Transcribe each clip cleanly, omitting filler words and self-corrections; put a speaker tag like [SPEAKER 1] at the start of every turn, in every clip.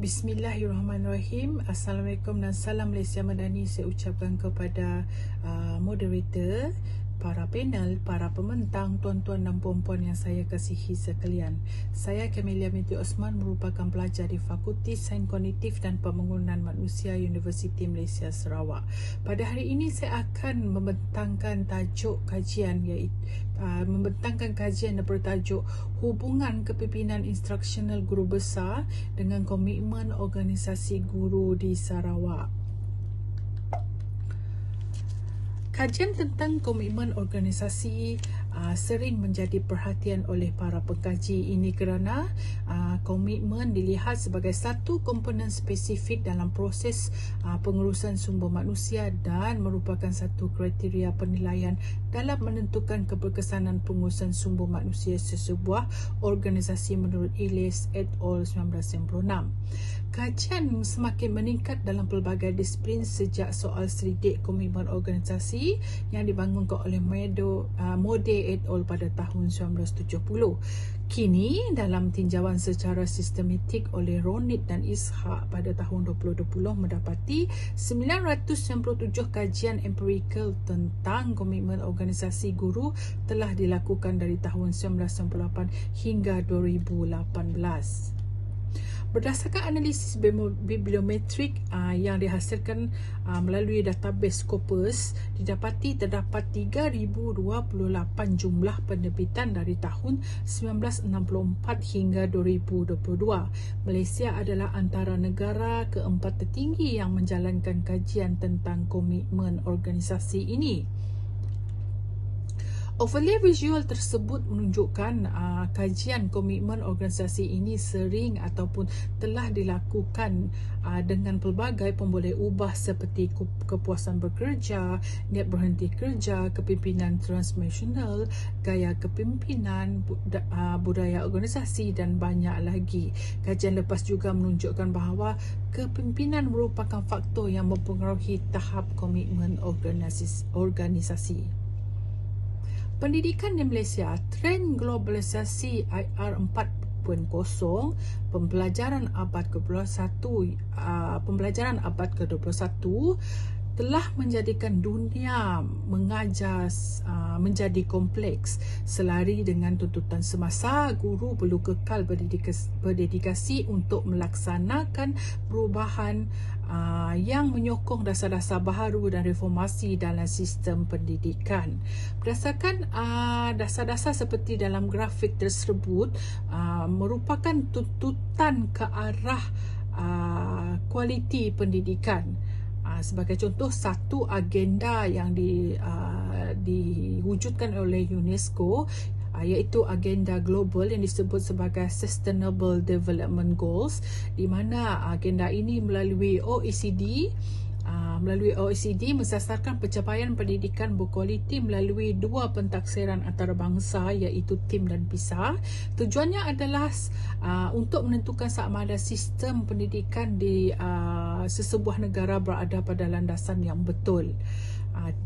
[SPEAKER 1] Bismillahirrahmanirrahim. Assalamualaikum dan salam Malaysia Madani saya ucapkan kepada moderator, para panel, para pembentang, tuan-tuan dan puan-puan yang saya kasihi sekalian. Saya Camelia binti Osman merupakan pelajar di Fakulti Sains Kognitif dan Pembangunan Manusia Universiti Malaysia Sarawak. Pada hari ini saya akan membentangkan tajuk kajian iaitu membentangkan kajian yang bertajuk Hubungan Kepimpinan Instruksional Guru Besar dengan Komitmen Organisasi Guru di Sarawak. Kajian tentang komitmen organisasi sering menjadi perhatian oleh para pengkaji. Ini kerana komitmen dilihat sebagai satu komponen spesifik dalam proses pengurusan sumber manusia dan merupakan satu kriteria penilaian dalam menentukan keberkesanan pengurusan sumber manusia sesebuah organisasi menurut Ellis et al. 1996. Kajian semakin meningkat dalam pelbagai disiplin sejak soal selidik komitmen organisasi yang dibangunkan oleh Mode et al. Pada tahun 1970. Kini dalam tinjauan secara sistematik oleh Ronit dan Ishak pada tahun 2020 mendapati 997 kajian empirikal tentang komitmen organisasi guru telah dilakukan dari tahun 1998 hingga 2018. Berdasarkan analisis bibliometrik yang dihasilkan melalui database Scopus, didapati terdapat 3,028 jumlah penerbitan dari tahun 1964 hingga 2022. Malaysia adalah antara negara keempat tertinggi yang menjalankan kajian tentang komitmen organisasi ini. Overlay visual tersebut menunjukkan kajian komitmen organisasi ini sering ataupun telah dilakukan dengan pelbagai pemboleh ubah seperti kepuasan bekerja, niat berhenti kerja, kepimpinan transformational, gaya kepimpinan, budaya organisasi dan banyak lagi. Kajian lepas juga menunjukkan bahawa kepimpinan merupakan faktor yang mempengaruhi tahap komitmen organisasi. Pendidikan di Malaysia, trend globalisasi IR 4.0, pembelajaran abad ke-21 telah menjadikan dunia mengajar menjadi kompleks. Selari dengan tuntutan semasa, guru perlu kekal berdedikasi untuk melaksanakan perubahan yang menyokong dasar-dasar baharu dan reformasi dalam sistem pendidikan. Berdasarkan dasar-dasar seperti dalam grafik tersebut merupakan tuntutan ke arah kualiti pendidikan. Sebagai contoh, satu agenda yang diwujudkan oleh UNESCO iaitu agenda global yang disebut sebagai Sustainable Development Goals, di mana agenda ini melalui OECD mensasarkan pencapaian pendidikan berkualiti melalui dua pentaksiran antarabangsa iaitu TIM dan PISA. Tujuannya adalah untuk menentukan sama ada sistem pendidikan di sesebuah negara berada pada landasan yang betul.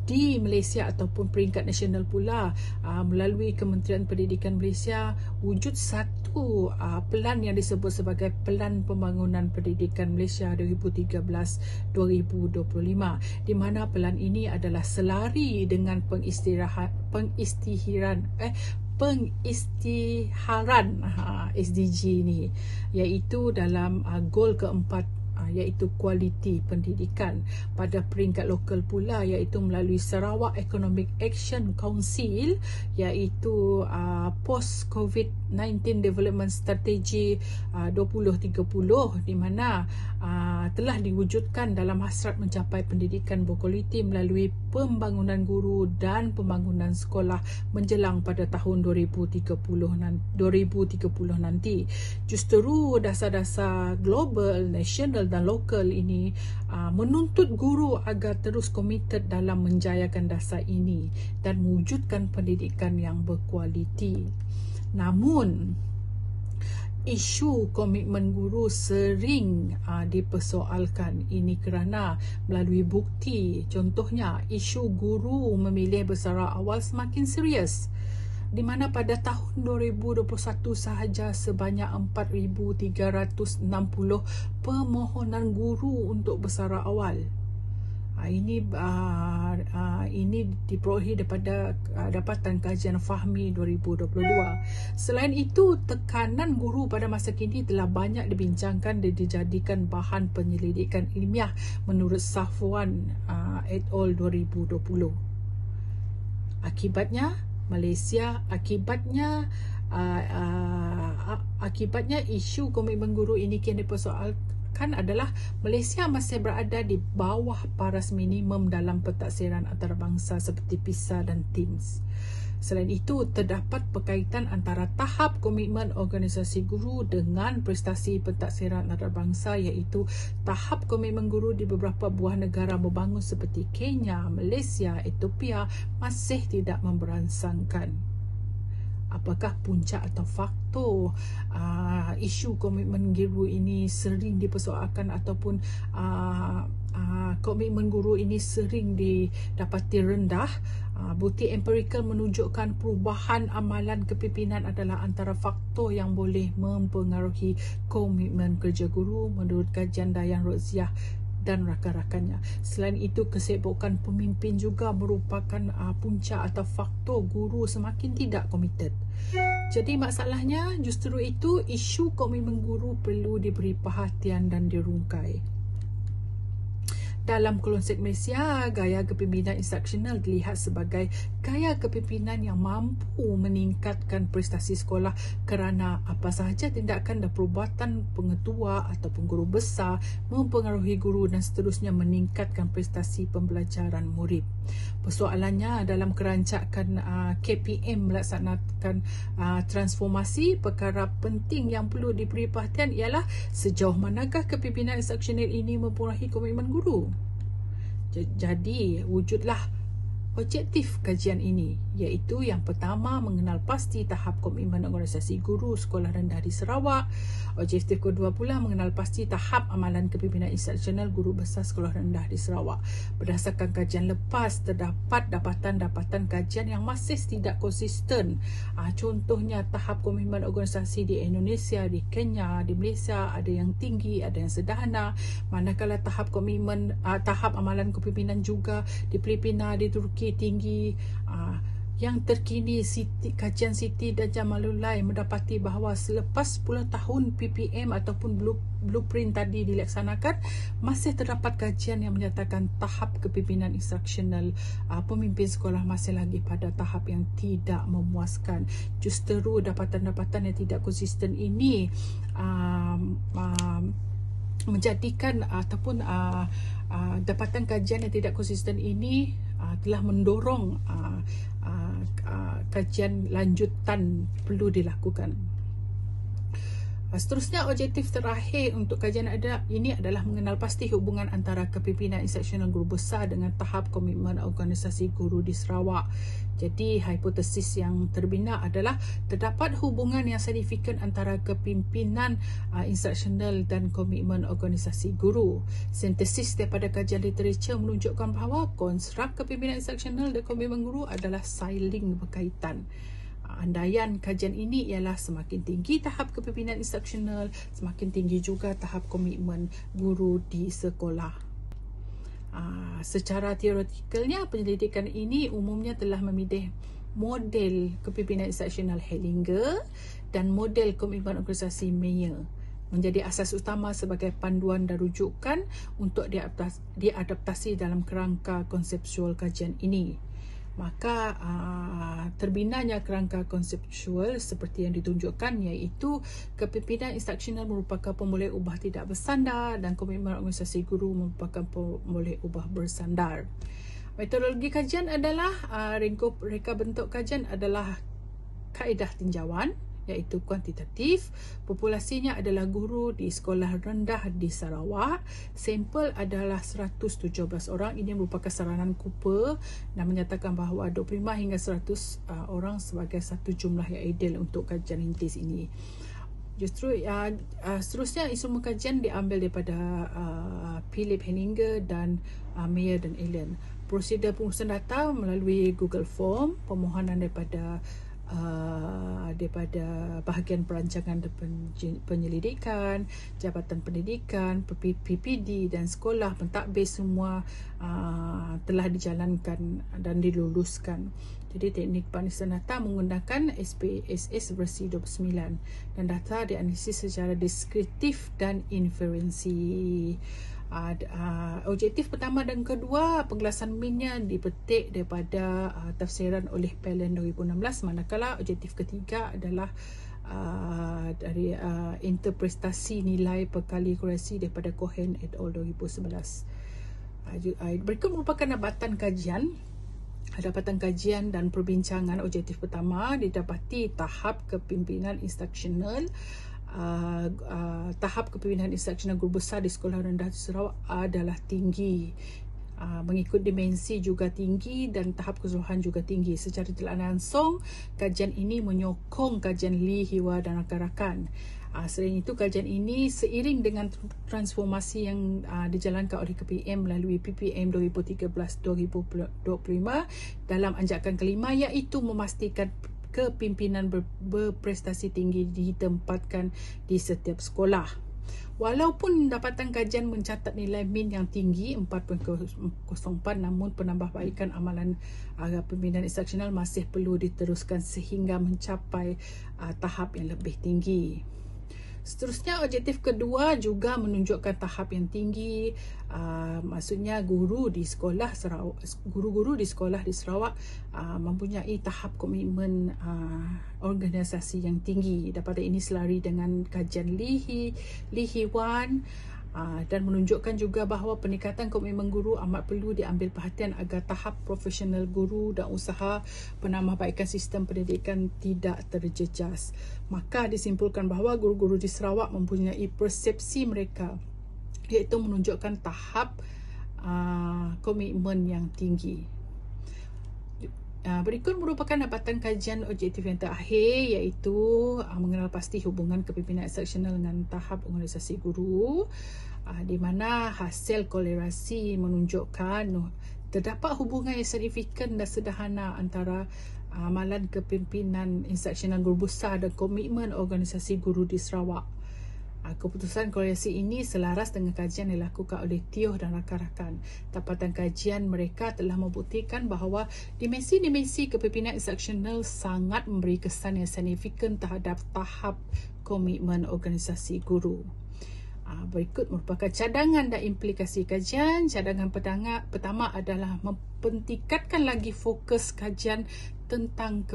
[SPEAKER 1] Di Malaysia ataupun peringkat nasional pula, melalui Kementerian Pendidikan Malaysia wujud satu pelan yang disebut sebagai Pelan Pembangunan Pendidikan Malaysia 2013-2025, di mana pelan ini adalah selari dengan pengisytiharan SDG ni, iaitu dalam goal keempat iaitu kualiti pendidikan. Pada peringkat lokal pula, iaitu melalui Sarawak Economic Action Council, iaitu Post COVID-19 Development Strategy 2030, di mana telah diwujudkan dalam hasrat mencapai pendidikan berkualiti melalui pembangunan guru dan pembangunan sekolah menjelang pada tahun 2030 nanti. Justeru dasar-dasar global, nasional dan lokal ini menuntut guru agar terus komited dalam menjayakan dasar ini dan mewujudkan pendidikan yang berkualiti. Namun, isu komitmen guru sering dipersoalkan. Ini kerana melalui bukti, contohnya isu guru memilih bersara awal semakin serius. di mana pada tahun 2021 sahaja sebanyak 4,360 permohonan guru untuk bersara awal. Ini diperolehi daripada Dapatan Kajian Fahmi 2022. Selain itu, tekanan guru pada masa kini telah banyak dibincangkan dan dijadikan bahan penyelidikan ilmiah menurut Safwan et al. 2020. Akibatnya isu komitmen guru ini kian dipersoalkan adalah Malaysia masih berada di bawah paras minimum dalam pentaksiran antarabangsa seperti PISA dan TIMSS. Selain itu, terdapat perkaitan antara tahap komitmen organisasi guru dengan prestasi pentaksiran antarabangsa, iaitu tahap komitmen guru di beberapa buah negara berbangun seperti Kenya, Malaysia, Ethiopia masih tidak memberansangkan. Apakah puncak atau faktor isu komitmen guru ini sering dipersoalkan ataupun komitmen guru ini sering didapati rendah? Bukti empirikal menunjukkan perubahan amalan kepimpinan adalah antara faktor yang boleh mempengaruhi komitmen kerja guru menurut kajian Dayang Roziah dan rakan-rakannya. Selain itu, kesibukan pemimpin juga merupakan puncak atau faktor guru semakin tidak komited. Jadi masalahnya justru itu, isu komitmen guru perlu diberi perhatian dan dirungkai. Dalam konsep Malaysia, gaya kepimpinan instruksional dilihat sebagai gaya kepimpinan yang mampu meningkatkan prestasi sekolah kerana apa sahaja tindakan dan perubatan pengetua ataupun guru besar mempengaruhi guru dan seterusnya meningkatkan prestasi pembelajaran murid. Persoalannya, dalam kerancakan KPM melaksanakan transformasi, perkara penting yang perlu diberi perhatian ialah sejauh manakah kepimpinan instruksional ini mempengaruhi komitmen guru. Jadi, wujudlah objektif kajian ini, iaitu yang pertama, mengenal pasti tahap komitmen organisasi guru sekolah rendah di Sarawak. Objektif kedua pula, mengenal pasti tahap amalan kepimpinan instruksional guru besar sekolah rendah di Sarawak. Berdasarkan kajian lepas, terdapat dapatan-dapatan kajian yang masih tidak konsisten. Contohnya, tahap komitmen organisasi di Indonesia, di Kenya, di Malaysia ada yang tinggi, ada yang sederhana. Manakala tahap komitmen, tahap amalan kepimpinan juga di Filipina, di Turki tinggi. Yang terkini, kajian Siti dan Jamalullah mendapati bahawa selepas 10 tahun PPM ataupun blueprint tadi dilaksanakan, masih terdapat kajian yang menyatakan tahap kepimpinan instruksional pemimpin sekolah masih lagi pada tahap yang tidak memuaskan. Justeru dapatan-dapatan yang tidak konsisten ini menjadikan ataupun dapatan kajian yang tidak konsisten ini telah mendorong kajian lanjutan perlu dilakukan. Seterusnya, objektif terakhir untuk kajian ini adalah mengenal pasti hubungan antara kepimpinan instruksional guru besar dengan tahap komitmen organisasi guru di Sarawak. Jadi, hipotesis yang terbina adalah terdapat hubungan yang signifikan antara kepimpinan instruksional dan komitmen organisasi guru. Sintesis daripada kajian literatur menunjukkan bahawa konstruk kepimpinan instruksional dan komitmen guru adalah saling berkaitan. Andaian kajian ini ialah semakin tinggi tahap kepimpinan instruksional, semakin tinggi juga tahap komitmen guru di sekolah. Secara teoretikalnya, penyelidikan ini umumnya telah memilih model kepimpinan instruksional Hellinger dan model komitmen organisasi Mayer menjadi asas utama sebagai panduan dan rujukan untuk diadaptasi dalam kerangka konseptual kajian ini. Maka terbinanya kerangka konseptual seperti yang ditunjukkan, iaitu kepimpinan instruksional merupakan pemulih ubah tidak bersandar dan komitmen organisasi guru merupakan pemulih ubah bersandar. Metodologi kajian adalah reka bentuk kajian adalah kaedah tinjauan, iaitu kuantitatif. Populasinya adalah guru di sekolah rendah di Sarawak. Sampel adalah 117 orang. Ini merupakan saranan Cooper dan menyatakan bahawa 25 hingga 100 orang sebagai satu jumlah yang ideal untuk kajian rintis ini. Justru seterusnya instrumen kajian diambil daripada Philip Hellinger dan Mayer dan Allen. Prosedur pengurusan data melalui Google Form, permohonan daripada daripada bahagian perancangan dan penyelidikan, Jabatan Pendidikan, PPD dan sekolah pentadbir semua telah dijalankan dan diluluskan. Jadi teknik pemeriksaan data menggunakan SPSS versi 29 dan data dianalisis secara deskriptif dan inferensi. Objektif pertama dan kedua, penjelasan minnya dipetik daripada tafsiran oleh Palin 2016, manakala objektif ketiga adalah dari interpretasi nilai perkali korelasi daripada Cohen et al. 2011. Berikut merupakan dapatan kajian dan perbincangan. Objektif pertama, didapati tahap kepimpinan instruksional guru besar di Sekolah Rendah Sarawak adalah tinggi. Mengikut dimensi juga tinggi dan tahap keseluruhan juga tinggi. Secara tidak langsung, kajian ini menyokong kajian Lee, Hiwa dan rakan-rakan. Selain itu, kajian ini seiring dengan transformasi yang dijalankan oleh KPM melalui PPM 2013-2025 dalam anjakan kelima, iaitu memastikan kepimpinan berprestasi tinggi ditempatkan di setiap sekolah. Walaupun dapatan kajian mencatat nilai min yang tinggi 4.04, namun penambahbaikan amalan pimpinan instruksional masih perlu diteruskan sehingga mencapai tahap yang lebih tinggi. Seterusnya, objektif kedua juga menunjukkan tahap yang tinggi. Maksudnya guru-guru di sekolah di Sarawak mempunyai tahap komitmen organisasi yang tinggi. Daripada ini selari dengan kajian Lee Hiwan dan menunjukkan juga bahawa peningkatan komitmen guru amat perlu diambil perhatian agar tahap profesional guru dan usaha penambahbaikan sistem pendidikan tidak terjejas. Maka disimpulkan bahawa guru-guru di Sarawak mempunyai persepsi mereka, iaitu menunjukkan tahap komitmen yang tinggi. Berikut merupakan dapatan kajian objektif yang terakhir, iaitu mengenal pasti hubungan kepimpinan instruksional dengan tahap organisasi guru, di mana hasil kolerasi menunjukkan terdapat hubungan yang signifikan dan sederhana antara amalan kepimpinan instruksional guru besar dan komitmen organisasi guru di Sarawak. Keputusan kolerasi ini selaras dengan kajian yang dilakukan oleh Teo dan rakan-rakan. Dapatan kajian mereka telah membuktikan bahawa dimensi-dimensi kepimpinan instruksional sangat memberi kesan yang signifikan terhadap tahap komitmen organisasi guru. Berikut merupakan cadangan dan implikasi kajian. Cadangan pertama adalah mempentingkan lagi fokus kajian tentang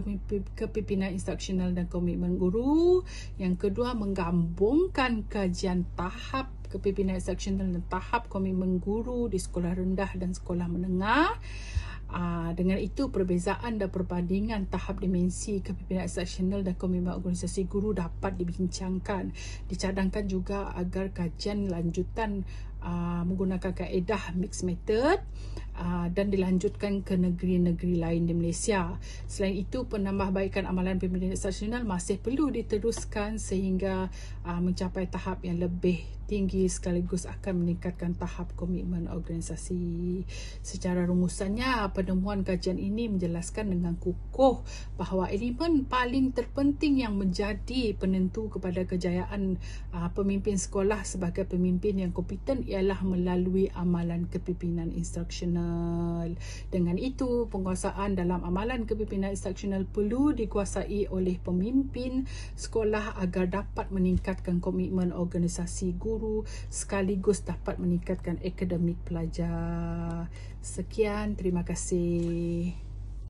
[SPEAKER 1] kepimpinan instruksional dan komitmen guru. Yang kedua, menggabungkan kajian tahap kepimpinan instruksional dan tahap komitmen guru di sekolah rendah dan sekolah menengah. Dengan itu, perbezaan dan perbandingan tahap dimensi kepimpinan instruksional dan komitmen organisasi guru dapat dibincangkan. Dicadangkan juga agar kajian lanjutan menggunakan kaedah mixed method dan dilanjutkan ke negeri-negeri lain di Malaysia. Selain itu, penambahbaikan amalan pimpinan instruksional masih perlu diteruskan sehingga mencapai tahap yang lebih tinggi sekaligus akan meningkatkan tahap komitmen organisasi. Secara rumusannya, penemuan kajian ini menjelaskan dengan kukuh bahawa elemen paling terpenting yang menjadi penentu kepada kejayaan pemimpin sekolah sebagai pemimpin yang kompeten ialah melalui amalan kepimpinan instruksional. Dengan itu, penguasaan dalam amalan kepimpinan instruksional perlu dikuasai oleh pemimpin sekolah agar dapat meningkatkan komitmen organisasi guru sekaligus dapat meningkatkan akademik pelajar. Sekian, terima kasih.